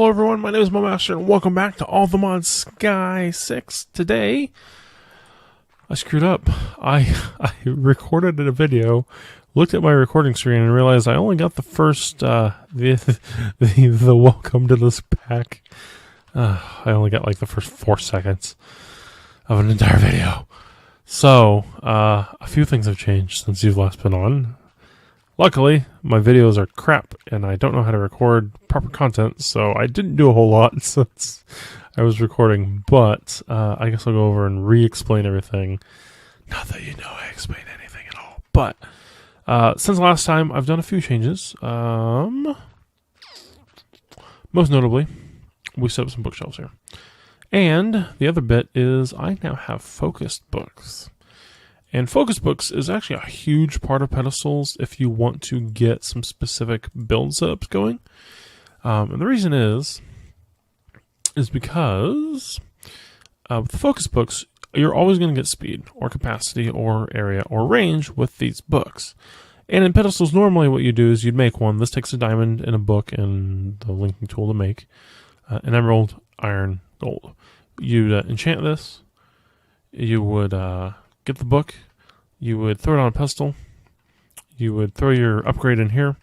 everyone, my name is Mowmaster, and welcome back to All the Mods Sky 6. Today, I screwed up. I recorded a video, looked at my recording screen, and realized I only got the first, the welcome to this pack. I only got like the first 4 seconds of an entire video. So, a few things have changed since you've last been on. Luckily, my videos are crap, and I don't know how to record proper content, so I didn't do a whole lot since I was recording, but I guess I'll go over and re-explain everything. Not that you know I explain anything at all, but since last time, I've done a few changes. Most notably, we set up some bookshelves here. And the other bit is I now have focused books. And focus books is actually a huge part of pedestals if you want to get some specific build setups going. And the reason is because with focus books, you're always going to get speed or capacity or area or range with these books. And in pedestals, normally what you do is you'd make one. This takes a diamond and a book and the linking tool to make an emerald, iron, gold. You'd enchant this. You would get the book, you would throw it on a pedestal, you would throw your upgrade in here,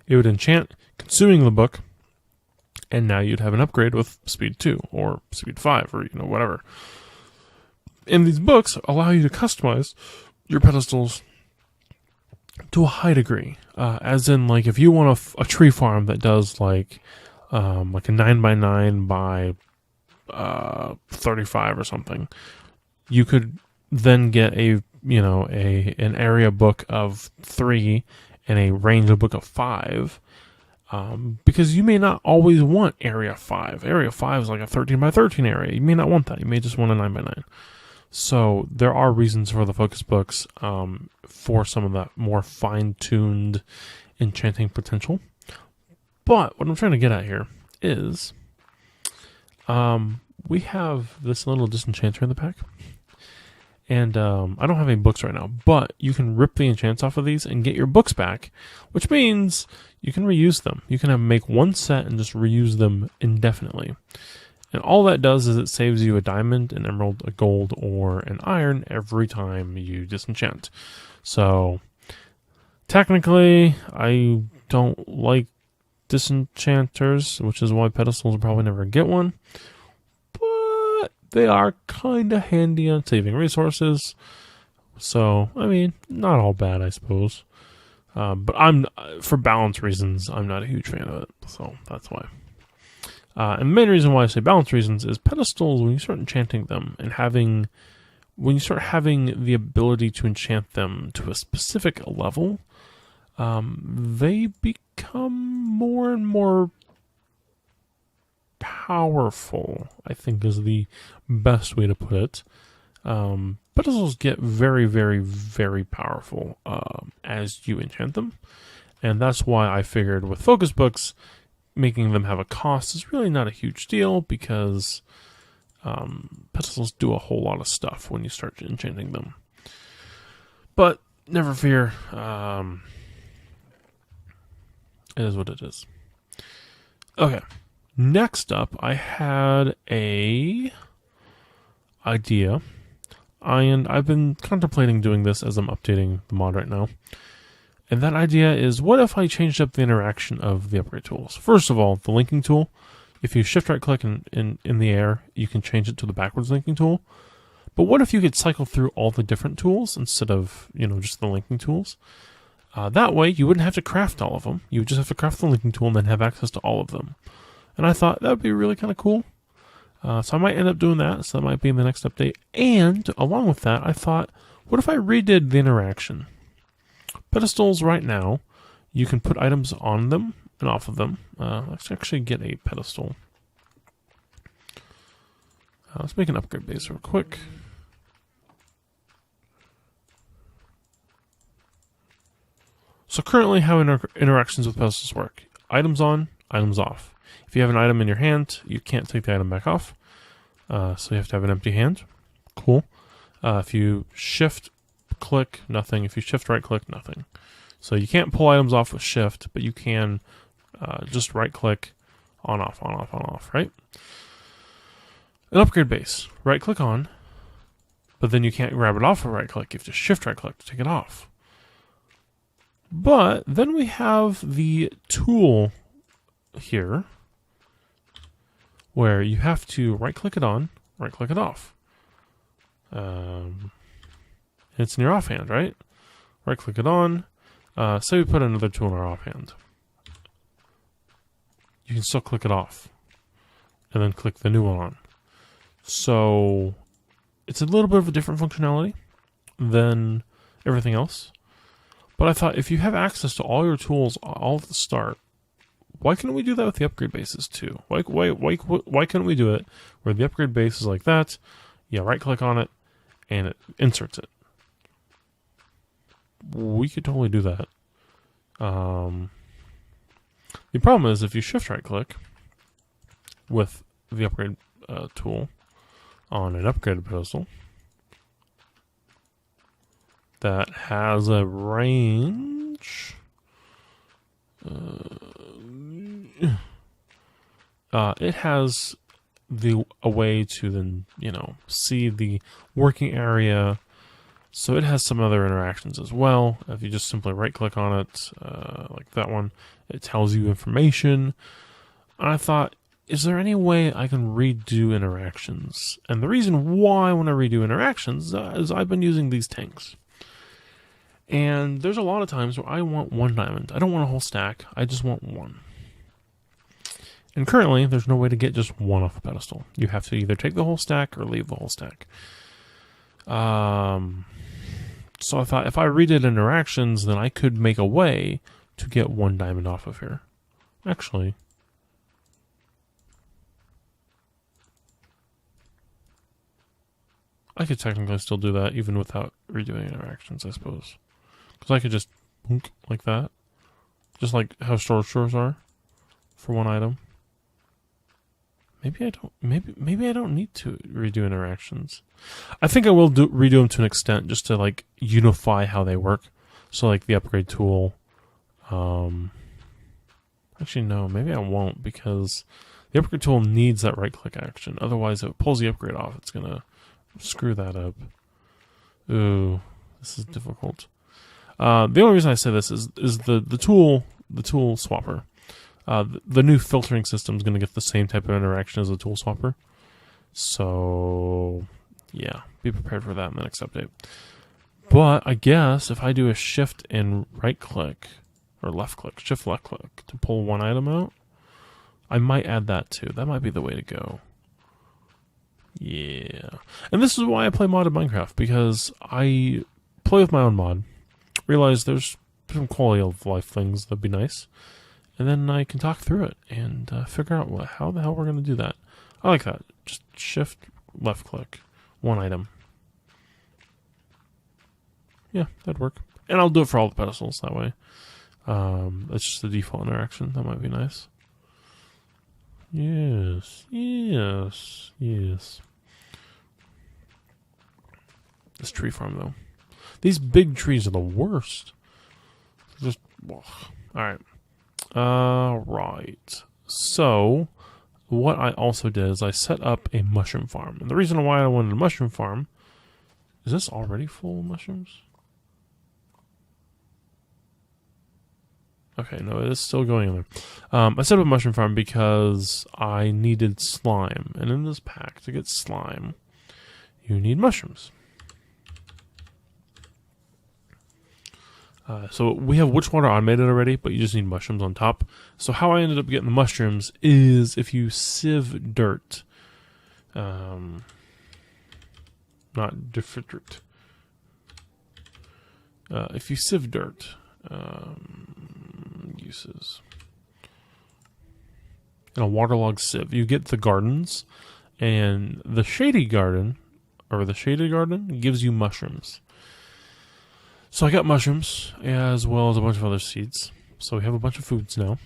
it would enchant, consuming the book, and now you'd have an upgrade with speed 2, or speed 5, or whatever. And these books allow you to customize your pedestals to a high degree, as in, like, if you want a tree farm that does, like a 9x9 by 35 or something, you could then get an area book of 3 and a range book of 5, because you may not always want area 5. Area 5 is like a 13x13 area. You may not want that. You may just want a 9x9. So there are reasons for the focus books for some of that more fine-tuned enchanting potential. But what I'm trying to get at here is we have this little disenchanter in the pack. And I don't have any books right now, but you can rip the enchants off of these and get your books back, which means you can reuse them. You can make one set and just reuse them indefinitely. And all that does is it saves you a diamond, an emerald, a gold, or an iron every time you disenchant. So, technically, I don't like disenchanters, which is why pedestals will probably never get one. They are kind of handy on saving resources. So, I mean, not all bad, I suppose. But for balance reasons, I'm not a huge fan of it. So, that's why. And the main reason why I say balance reasons is pedestals, when you start enchanting them and when you start having the ability to enchant them to a specific level, they become more and more powerful, I think is the best way to put it. Pedestals get very, very, very powerful as you enchant them. And that's why I figured with focus books, making them have a cost is really not a huge deal, because pedestals do a whole lot of stuff when you start enchanting them. But never fear, it is what it is. Okay. Next up, I had a idea, and I've been contemplating doing this as I'm updating the mod right now. And that idea is, what if I changed up the interaction of the upgrade tools? First of all, the linking tool. If you shift right click in the air, you can change it to the backwards linking tool. But what if you could cycle through all the different tools instead of, just the linking tools? That way, you wouldn't have to craft all of them. You would just have to craft the linking tool and then have access to all of them. And I thought that would be really kind of cool. So I might end up doing that. So that might be in the next update. And along with that, I thought, what if I redid the interaction? Pedestals right now, you can put items on them and off of them. Let's actually get a pedestal. Let's make an upgrade base real quick. So currently how interactions with pedestals work. Items on, items off. If you have an item in your hand, you can't take the item back off. So you have to have an empty hand. Cool. If you shift click, nothing. If you shift right click, nothing. So you can't pull items off with shift, but you can just right click On, off, on, off, on, off, right? An upgrade base. Right click on, but then you can't grab it off a right click. You have to shift right click to take it off. But then we have the tool here where you have to right click it on, right click it off. It's in your offhand, right? Right click it on. Say we put another tool in our offhand. You can still click it off and then click the new one on. So it's a little bit of a different functionality than everything else. But I thought if you have access to all your tools all at the start, why can't we do that with the upgrade bases too? Why couldn't we do it where the upgrade base is like that? Yeah, right click on it and it inserts it. We could totally do that. The problem is if you shift right click with the upgrade tool on an upgraded pedestal that has a range, it has a way to then, see the working area. So it has some other interactions as well. If you just simply right click on it, like that one, it tells you information. And I thought, is there any way I can redo interactions? And the reason why I want to redo interactions is I've been using these tanks. And there's a lot of times where I want 1 diamond. I don't want a whole stack. I just want 1. And currently, there's no way to get just 1 off a pedestal. You have to either take the whole stack or leave the whole stack. So I thought if I redid interactions, then I could make a way to get 1 diamond off of here. Actually, I could technically still do that even without redoing interactions, I suppose. Because I could just boonk like that. Just like how storage drawers are for 1 item. Maybe I don't. Maybe I don't need to redo interactions. I think I will redo them to an extent, just to like unify how they work. So like the upgrade tool. Actually, no. Maybe I won't, because the upgrade tool needs that right click action. Otherwise, if it pulls the upgrade off, it's gonna screw that up. Ooh, this is difficult. The only reason I say this is the tool swapper. The new filtering system is going to get the same type of interaction as the tool swapper. So, yeah, be prepared for that in the next update. But I guess if I do a shift and right click, or left click, shift left click to pull 1 item out, I might add that too. That might be the way to go. Yeah. And this is why I play modded Minecraft, because I play with my own mod, realize there's some quality of life things that'd be nice. And then I can talk through it and figure out how the hell we're going to do that. I like that. Just shift, left click, 1 item. Yeah, that'd work. And I'll do it for all the pedestals that way. That's just the default interaction. That might be nice. Yes, yes, yes. This tree farm, though. These big trees are the worst. Just, ugh. Alright. Right. So, what I also did is I set up a mushroom farm. And the reason why I wanted a mushroom farm... Is this already full of mushrooms? Okay, no, it is still going in there. I set up a mushroom farm because I needed slime. And in this pack, to get slime, you need mushrooms. So we have witch water automated already, but you just need mushrooms on top. So how I ended up getting the mushrooms is if you sieve dirt. Not different dirt. If you sieve dirt, uses. In a waterlogged sieve, you get the gardens, and the shady garden, or the shaded garden, gives you mushrooms. So I got mushrooms, as well as a bunch of other seeds. So we have a bunch of foods now.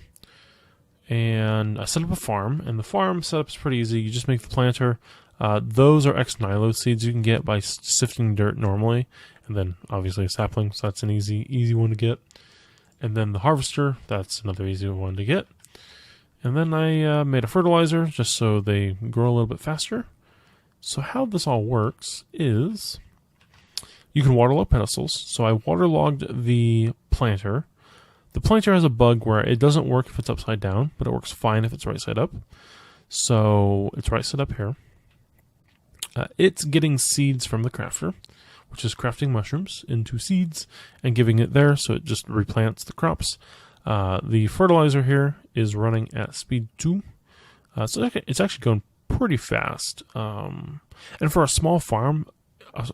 And I set up a farm, and the farm setup is pretty easy. You just make the planter. Those are ex-nihilo seeds you can get by sifting dirt normally. And then, obviously, a sapling, so that's an easy one to get. And then the harvester, that's another easy one to get. And then I made a fertilizer just so they grow a little bit faster. So how this all works is you can waterlog pedestals. So I waterlogged the planter. The planter has a bug where it doesn't work if it's upside down, but it works fine if it's right side up. So it's right side up here. It's getting seeds from the crafter, which is crafting mushrooms into seeds and giving it there, so it just replants the crops. The fertilizer here is running at speed 2. So it's actually going pretty fast. And for a small farm,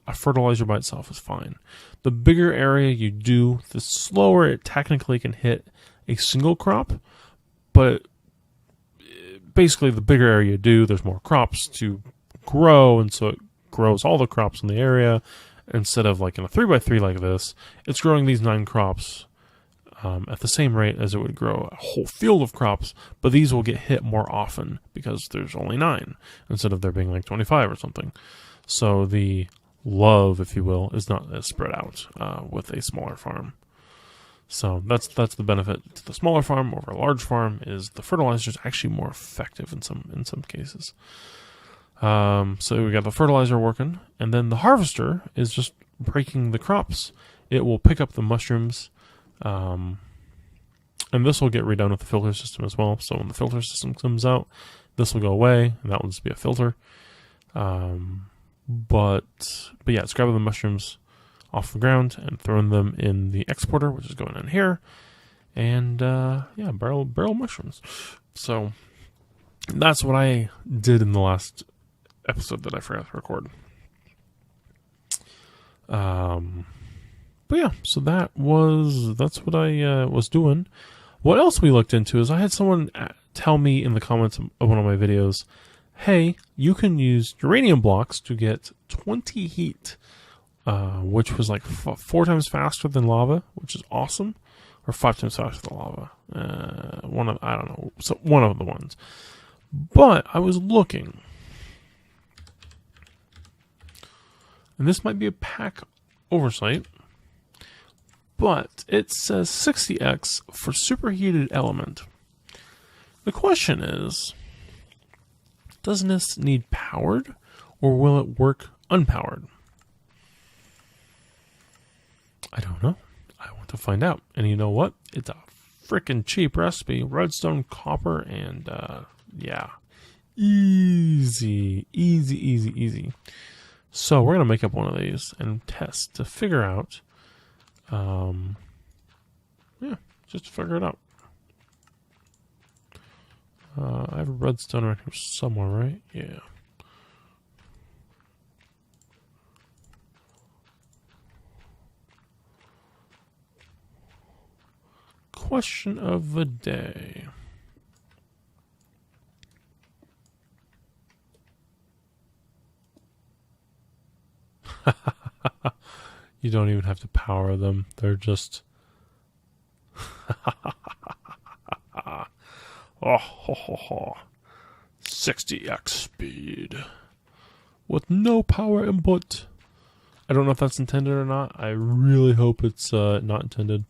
a fertilizer by itself is fine. The bigger area you do, the slower it technically can hit a single crop. But basically, the bigger area you do, there's more crops to grow, and so it grows all the crops in the area. Instead of like in a 3x3 like this, it's growing these 9 crops at the same rate as it would grow a whole field of crops, but these will get hit more often because there's only 9 instead of there being like 25 or something. So the love, if you will, is not as spread out with a smaller farm. So that's the benefit to the smaller farm over a large farm, is the fertilizer is actually more effective in some cases. So we got the fertilizer working, and then the harvester is just breaking the crops. It will pick up the mushrooms, and this will get redone with the filter system as well. So when the filter system comes out, this will go away, and that will just be a filter. But yeah, it's grabbing the mushrooms off the ground and throwing them in the exporter, which is going in here, and yeah, barrel mushrooms. So that's what I did in the last episode that I forgot to record. But yeah, so that's what I was doing. What else we looked into is I had someone tell me in the comments of one of my videos, hey, you can use uranium blocks to get 20 heat, which was like 4 times faster than lava, which is awesome, or 5 times faster than lava. I don't know, so one of the ones. But I was looking, and this might be a pack oversight, but it says 60x for superheated element. The question is, doesn't this need powered, or will it work unpowered? I don't know. I want to find out. And you know what? It's a freaking cheap recipe. Redstone Copper, and yeah. Easy. So we're going to make up one of these and test to figure out, yeah, just to figure it out. I have a redstone right here somewhere, right? Yeah. Question of the day. You don't even have to power them. They're just... Oh, ho, ho, ho. 60x speed with no power input. I don't know if that's intended or not. I really hope it's not intended,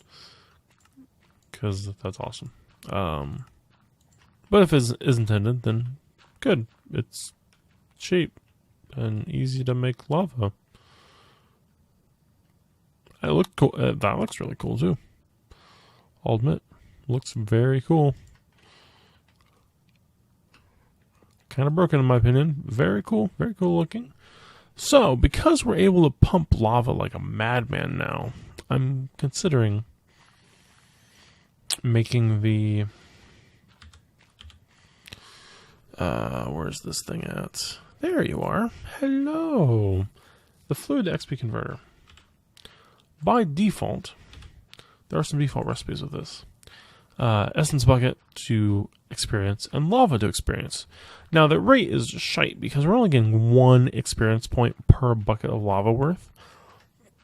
because that's awesome. But if it is intended, then good. It's cheap and easy to make lava. It looked cool. That looks really cool too. I'll admit, looks very cool. Kind of broken in my opinion. Very cool looking. So, because we're able to pump lava like a madman now, I'm considering making the... where's this thing at? There you are. Hello. The fluid to XP converter. By default, there are some default recipes with this. Essence bucket to experience and lava to experience. Now the rate is just shite because we're only getting 1 experience point per bucket of lava worth.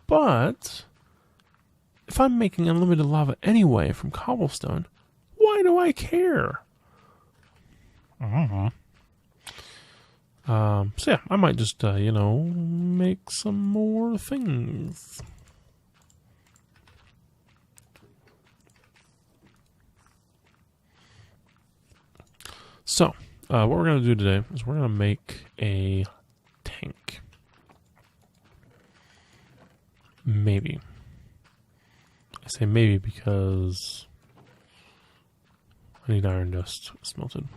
But if I'm making unlimited lava anyway from cobblestone, why do I care? So yeah, I might just make some more things. So, what we're going to do today is we're going to make a tank. Maybe. I say maybe because I need iron dust smelted.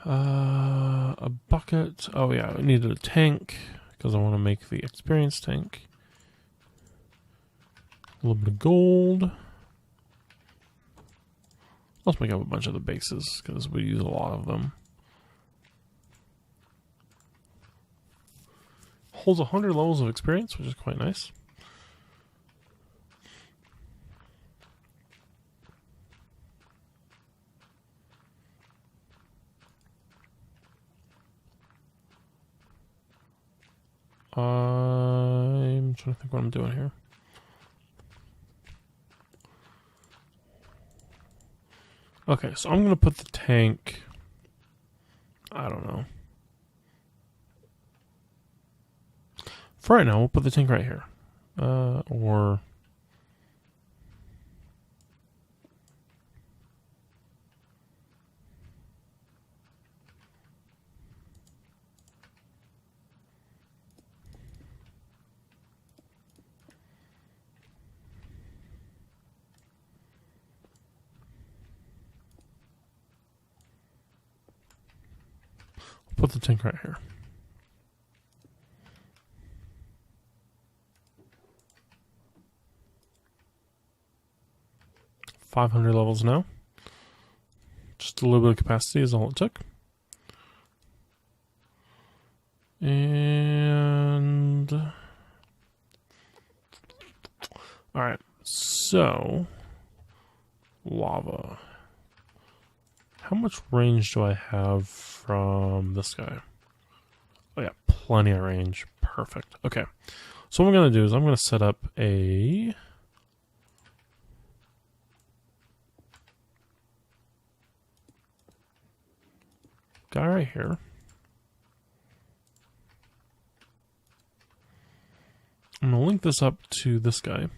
A bucket. Oh yeah, I needed a tank because I want to make the experience tank. A little bit of gold. Let's make up a bunch of the bases because we use a lot of them. Holds 100 levels of experience, which is quite nice. I'm trying to think what I'm doing here. Okay, so I'm going to put the tank, I don't know. For right now, we'll put the tank right here. Or... put the tank right here. $500 levels now. Just a little bit of capacity is all it took. And all right, so lava. How much range do I have from this guy? Oh yeah, plenty of range. Perfect. Okay, so what I'm going to do is I'm going to set up a guy right here. I'm going to link this up to this guy.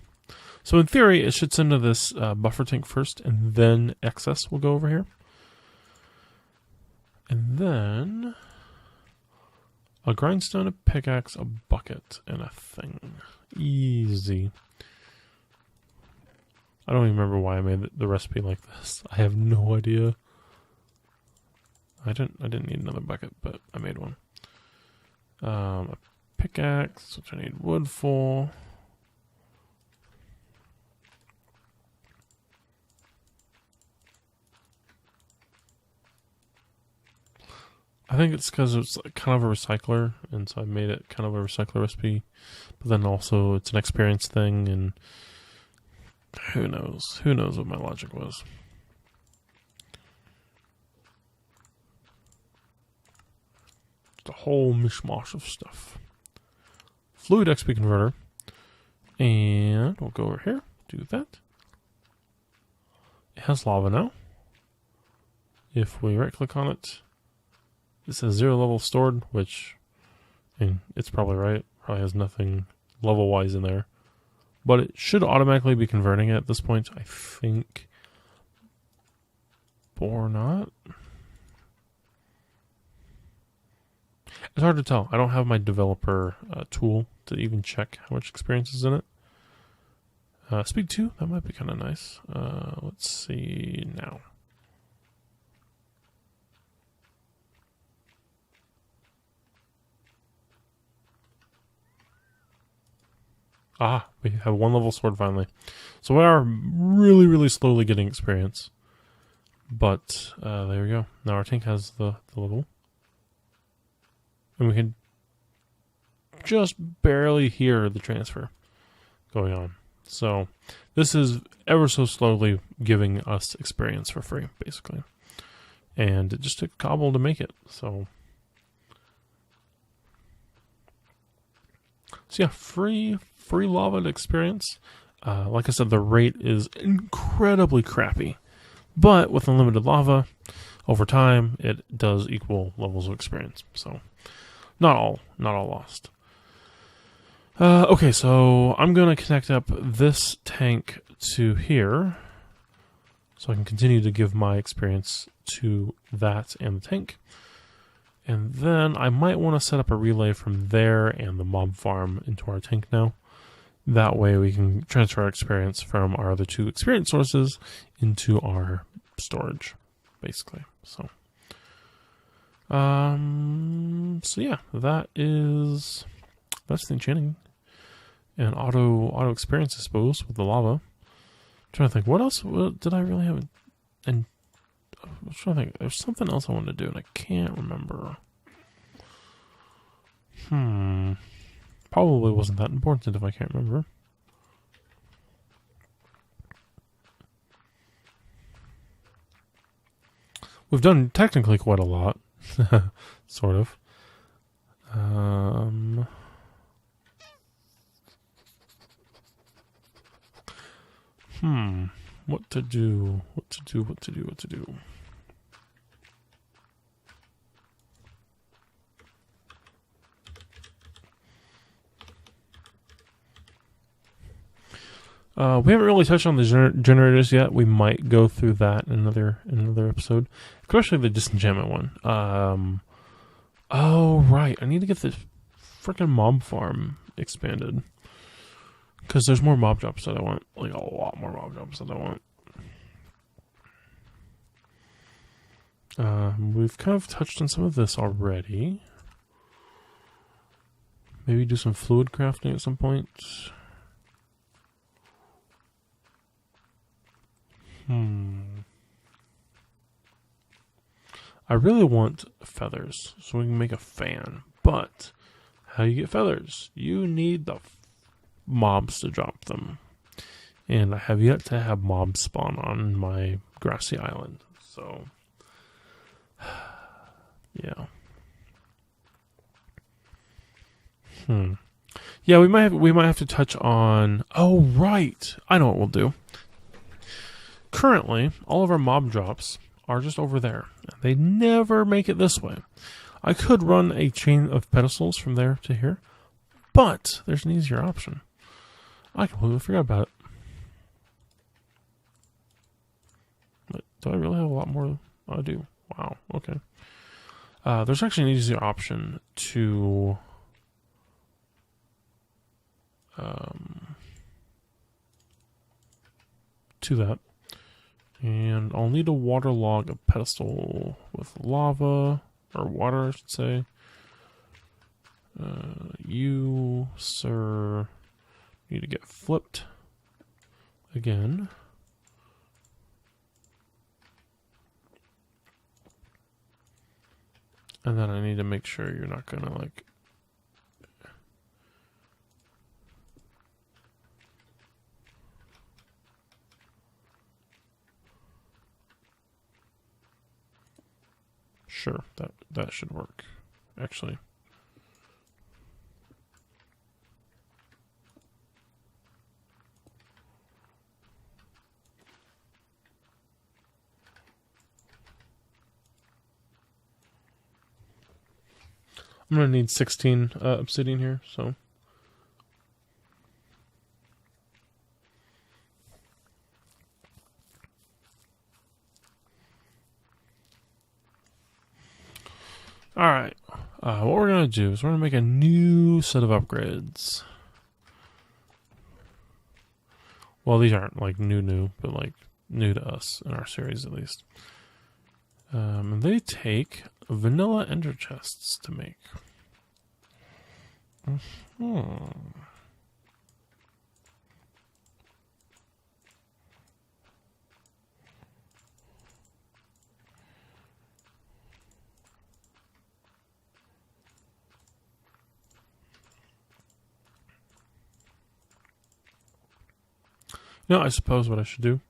So in theory, it should send to this buffer tank first, and then excess will go over here. And then a grindstone, a pickaxe, a bucket, and a thing. Easy. I don't even remember why I made the recipe like this. I have no idea. I didn't need another bucket, but I made one. A pickaxe, which I need wood for. I think it's because it's kind of a recycler, and so I made it kind of a recycler recipe. But then also it's an experience thing, and who knows? Who knows what my logic was? Just a whole mishmash of stuff. Fluid XP converter, and we'll go over here, do that. It has lava now. If we right click on it, it says 0 level stored, which, I mean, it's probably right. Probably has nothing level-wise in there. But it should automatically be converting it at this point, I think. Or not. It's hard to tell. I don't have my developer tool to even check how much experience is in it. Speed 2, that might be kind of nice. Let's see now. Ah, we have 1 level sword finally. So we are really, really slowly getting experience. But there we go. Now our tank has the level. And we can just barely hear the transfer going on. So this is ever so slowly giving us experience for free, basically. And it just took cobble to make it. So yeah, free lava experience. Like I said, the rate is incredibly crappy. But with unlimited lava, over time, it does equal levels of experience. So, not all lost. Okay, so I'm going to connect up this tank to here, so I can continue to give my experience to that and the tank. And then I might want to set up a relay from there and the mob farm into our tank now. That way we can transfer our experience from our other two experience sources into our storage, basically. So yeah, that's the enchanting and auto experience, I suppose, with the lava. I'm trying to think, what else did I really have? And I'm trying to think, there's something else I wanted to do and I can't remember. Probably wasn't that important if I can't remember. We've done technically quite a lot, sort of. What to do? We haven't really touched on the generators yet. We might go through that in another episode, especially the disenchantment one. Oh right, I need to get this freaking mob farm expanded because there's more mob drops that I want, like a lot more mob drops that I want. We've kind of touched on some of this already. Maybe do some fluid crafting at some point. I really want feathers so we can make a fan, but how do you get feathers? You need the mobs to drop them, and I have yet to have mobs spawn on my grassy island, so yeah. Yeah, we might have to touch on. Oh right, I know what we'll do. Currently, all of our mob drops are just over there. They never make it this way. I could run a chain of pedestals from there to here, but there's an easier option. I completely forgot about it. But do I really have a lot more? I do. Wow, okay. There's actually an easier option to that. And I'll need to waterlog a pedestal with lava, or water, I should say. You, sir, need to get flipped again. And then I need to make sure you're not gonna, like, sure, that should work, actually. I'm going to need 16 obsidian here, so. Alright, what we're going to do is we're going to make a new set of upgrades. Well, these aren't like new, but like new to us in our series at least. And they take vanilla ender chests to make. No, I suppose what I should do,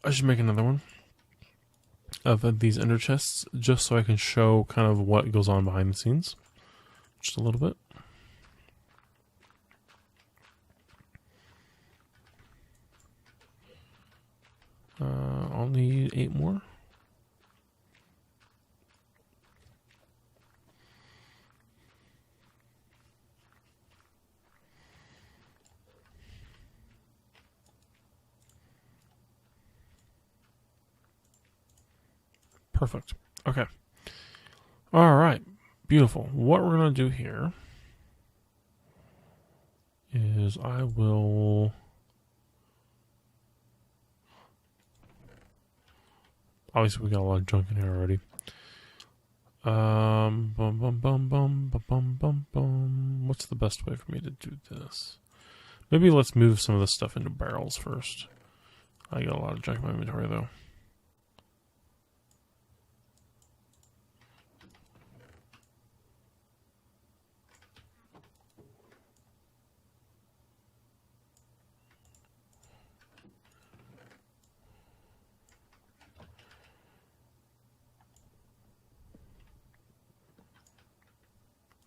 I should make another one of these ender chests, just so I can show kind of what goes on behind the scenes, just a little bit. need 8 more. Perfect. Okay. All right. Beautiful. What we're going to do here is I will... Obviously, we got a lot of junk in here already. Bum, bum, bum, bum, bum, bum, bum, bum. What's the best way for me to do this? Maybe let's move some of this stuff into barrels first. I got a lot of junk in my inventory, though.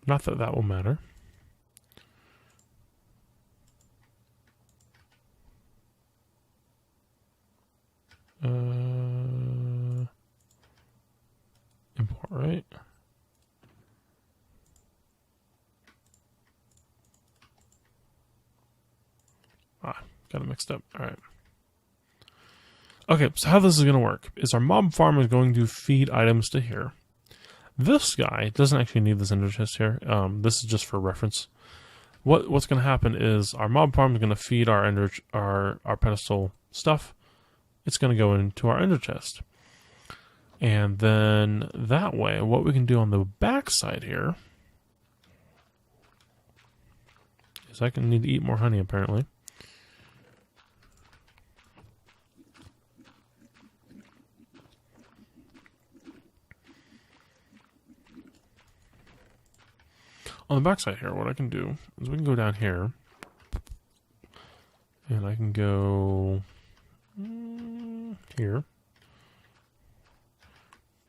Not that that will matter. Import, right? Got it mixed up. All right. Okay, so how this is going to work is our mob farm is going to feed items to here. This guy doesn't actually need this ender chest here. This is just for reference. What's going to happen is our mob farm is going to feed our pedestal stuff. It's going to go into our ender chest. And then that way, what we can do on the back side here is I can need to eat more honey apparently. On the back side here, what I can do is we can go down here, and I can go here,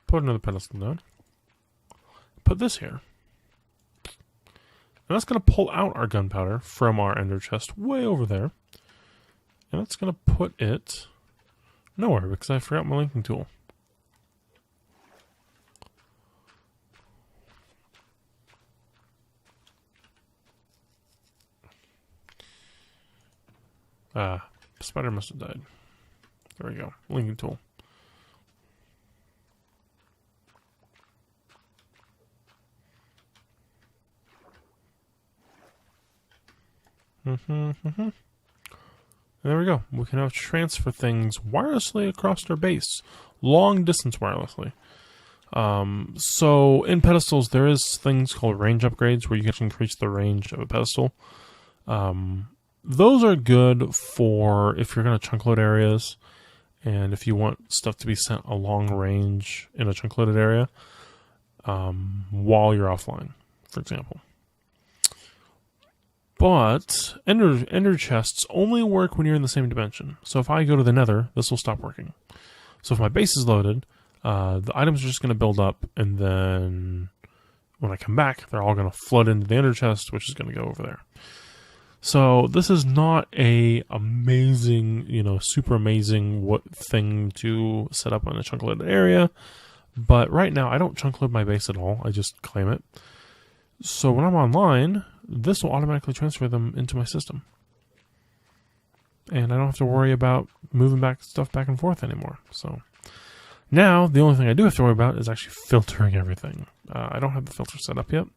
put another pedestal down, put this here, and that's going to pull out our gunpowder from our ender chest way over there, and that's going to put it nowhere because I forgot my linking tool. Spider must have died. There we go. Linking tool. And there we go. We can now transfer things wirelessly across our base. Long distance wirelessly. So in pedestals, there is things called range upgrades where you can increase the range of a pedestal. Those are good for if you're going to chunk load areas and if you want stuff to be sent a long range in a chunk loaded area while you're offline, for example. But ender chests only work when you're in the same dimension. So if I go to the nether, this will stop working. So if my base is loaded, the items are just going to build up, and then when I come back, they're all going to flood into the ender chest, which is going to go over there. So this is not a amazing, super amazing thing to set up on a chunk loaded area. But right now, I don't chunk load my base at all. I just claim it. So when I'm online, this will automatically transfer them into my system. And I don't have to worry about moving stuff back and forth anymore. So now, the only thing I do have to worry about is actually filtering everything. I don't have the filter set up yet.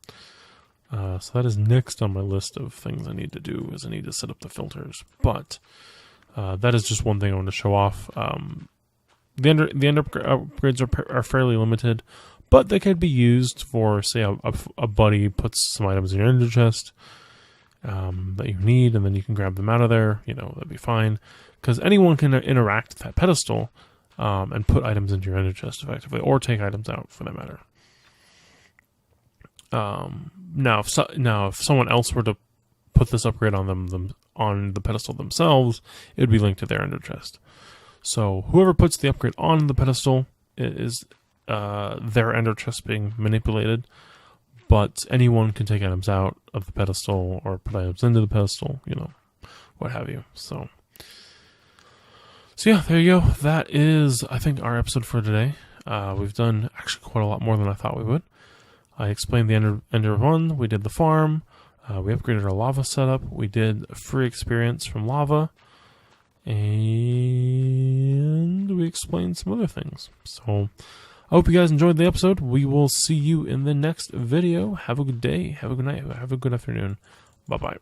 So that is next on my list of things I need to do, is I need to set up the filters. But that is just one thing I want to show off. The end upgrades are fairly limited, but they could be used for, say, a buddy puts some items in your ender chest that you need, and then you can grab them out of there. That'd be fine. Because anyone can interact with that pedestal and put items into your ender chest effectively, or take items out for that matter. Now, if someone else were to put this upgrade on them on the pedestal themselves, it would be linked to their ender chest. So whoever puts the upgrade on the pedestal is their ender chest being manipulated, but anyone can take items out of the pedestal or put items into the pedestal, what have you. So So yeah, there you go. That is, I think, our episode for today. We've done actually quite a lot more than I thought we would. I explained the Ender 1, we did the farm, we upgraded our lava setup, we did a free experience from lava, and we explained some other things. So, I hope you guys enjoyed the episode. We will see you in the next video. Have a good day, have a good night, have a good afternoon. Bye-bye.